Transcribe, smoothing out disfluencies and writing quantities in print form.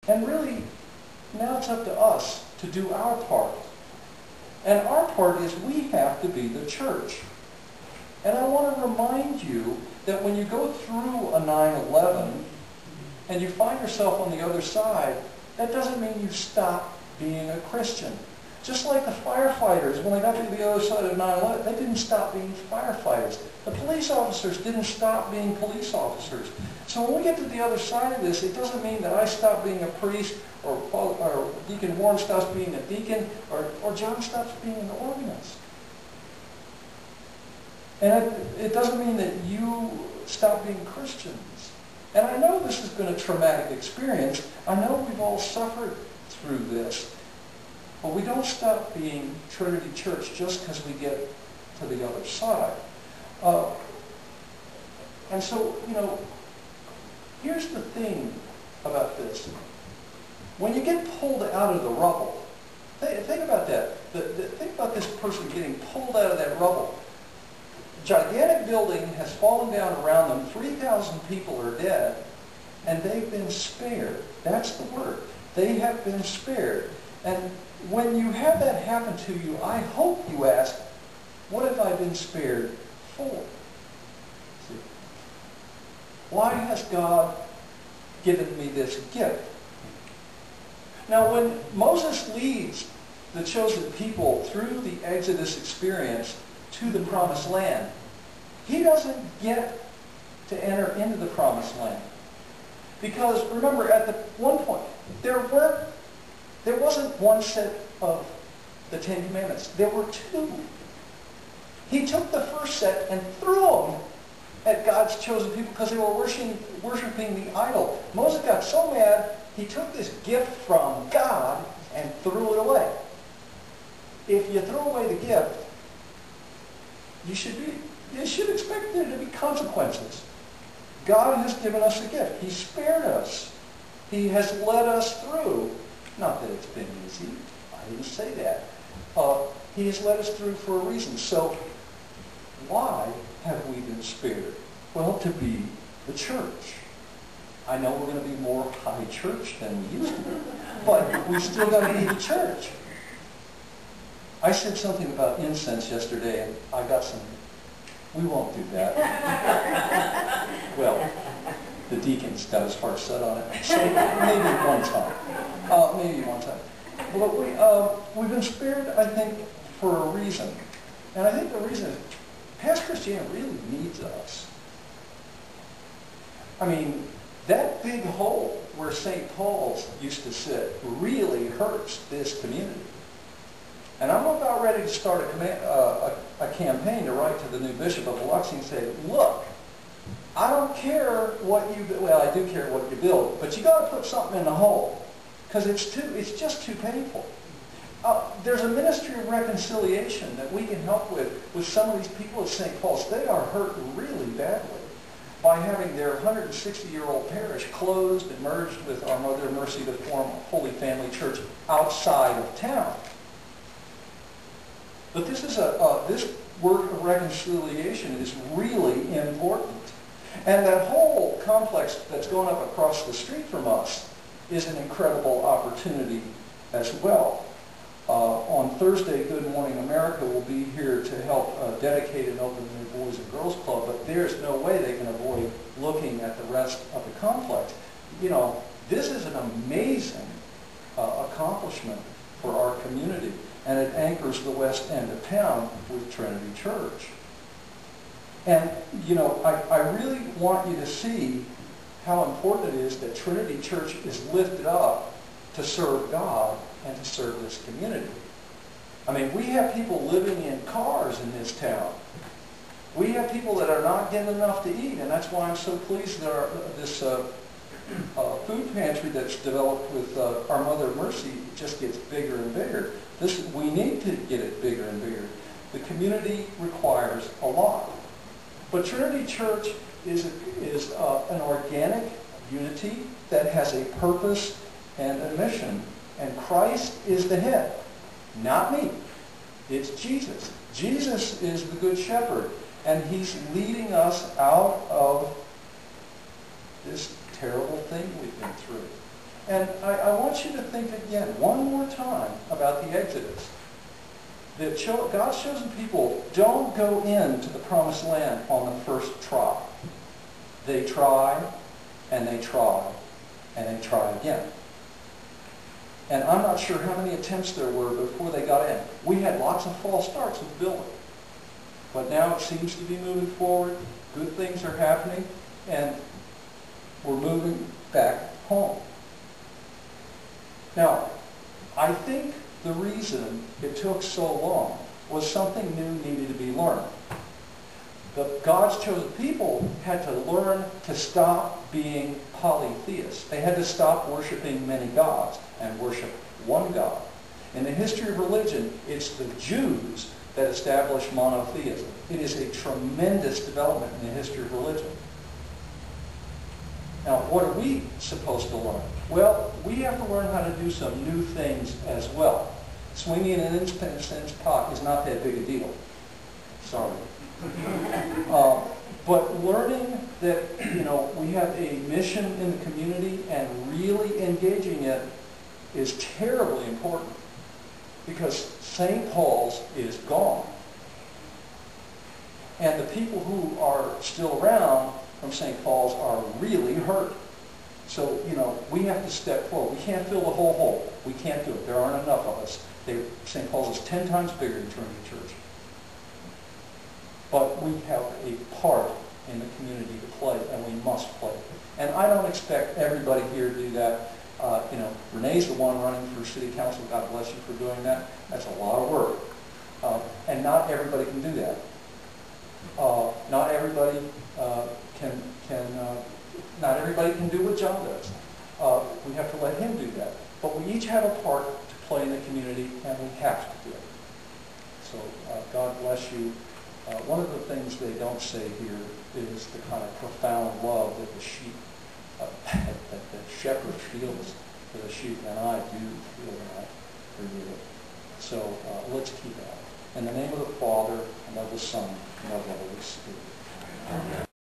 And really, now it's up to us to do our part. And our part is we have to be the church. And I want to remind you that when you go through a 9/11 and you find yourself on the other side, that doesn't mean you stop being a Christian. Just like the firefighters, when they got to the other side of 9/11, they didn't stop being firefighters. The police officers didn't stop being police officers. So when we get to the other side of this, it doesn't mean that I stop being a priest, or Deacon Warren stops being a deacon, or John stops being an organist. And it doesn't mean that you stop being Christians. And I know this has been a traumatic experience. I know we've all suffered through this. But we don't stop being Trinity Church just because we get to the other side. And so, here's the thing about this. When you get pulled out of the rubble, think about that. Think about this person getting pulled out of that rubble. A gigantic building has fallen down around them. 3,000 people are dead, and they've been spared. That's the word. They have been spared. And when you have that happen to you, I hope you ask, what have I been spared for? See? Why has God given me this gift? Now, when Moses leads the chosen people through the Exodus experience to the Promised Land, he doesn't get to enter into the Promised Land. Because, remember, at the one point, there wasn't one set of the Ten Commandments. There were two. He took the first set and threw them at God's chosen people because they were worshiping the idol. Moses got so mad, he took this gift from God and threw it away. If you throw away the gift, you should expect there to be consequences. God has given us a gift. He spared us. He has led us through. Not that it's been easy. I didn't say that. He has led us through for a reason. So why have we been spared? Well, to be the church. I know we're going to be more high church than we used to be, but we still got to be the church. I said something about incense yesterday, and I got some. We won't do that. Well, the deacon's got his heart set on it. So maybe one time. But we've been spared, I think, for a reason. And I think the reason is past Christianity really needs us. I mean, that big hole where St. Paul's used to sit really hurts this community. And I'm about ready to start a campaign to write to the new bishop of Biloxi and say, look, I don't care what you, well, I do care what you build, but you got to put something in the hole because it's just too painful. There's a ministry of reconciliation that we can help with some of these people at St. Paul's. They are hurt really badly by having their 160-year-old parish closed and merged with Our Mother of Mercy to form a Holy Family Church outside of town. But this work of reconciliation is really important. And that whole complex that's going up across the street from us is an incredible opportunity as well. On Thursday, Good Morning America will be here to help dedicate and open the Boys and Girls Club, but there's no way they can avoid looking at the rest of the complex. This is an amazing accomplishment for our community, and it anchors the west end of town with Trinity Church. And, I really want you to see how important it is that Trinity Church is lifted up to serve God and to serve this community. I mean, we have people living in cars in this town. We have people that are not getting enough to eat, and that's why I'm so pleased that this food pantry that's developed with Our Mother of Mercy just gets bigger and bigger. We need to get it bigger and bigger. The community requires a lot. But Trinity Church is an organic unity that has a purpose and a mission. And Christ is the head, not me. It's Jesus. Jesus is the Good Shepherd, and he's leading us out of this terrible thing we've been through. And I want you to think again, one more time, about the Exodus. That God's chosen people don't go into the promised land on the first try. They try, and they try, and they try again. And I'm not sure how many attempts there were before they got in. We had lots of false starts with building. But now it seems to be moving forward. Good things are happening, and we're moving back home. Now, I think the reason it took so long was something new needed to be learned. God's chosen people had to learn to stop being polytheists. They had to stop worshiping many gods and worship one God. In the history of religion, it's the Jews that established monotheism. It is a tremendous development in the history of religion. Now, what are we supposed to learn? Well, we have to learn how to do some new things as well. Swinging an incense pot is not that big a deal. Sorry. But learning that, we have a mission in the community and really engaging it is terribly important, because St. Paul's is gone. And the people who are still around from St. Paul's are really hurt. So, we have to step forward. We can't fill the whole hole. We can't do it. There aren't enough of us. St. Paul's is 10 times bigger than Trinity Church. But we have a part in the community to play, and we must play. And I don't expect everybody here to do that. Renee's the one running for city council. God bless you for doing that. That's a lot of work. And not everybody can do that. Not everybody not everybody can do what John does. We have to let him do that. But we each have a part to play in the community, and we have to do it. So God bless you. One of the things they don't say here is the kind of profound love that the sheep, that the shepherd feels for the sheep, and I do feel that for you. So let's keep that. In the name of the Father, and of the Son, and of the Holy Spirit. Amen.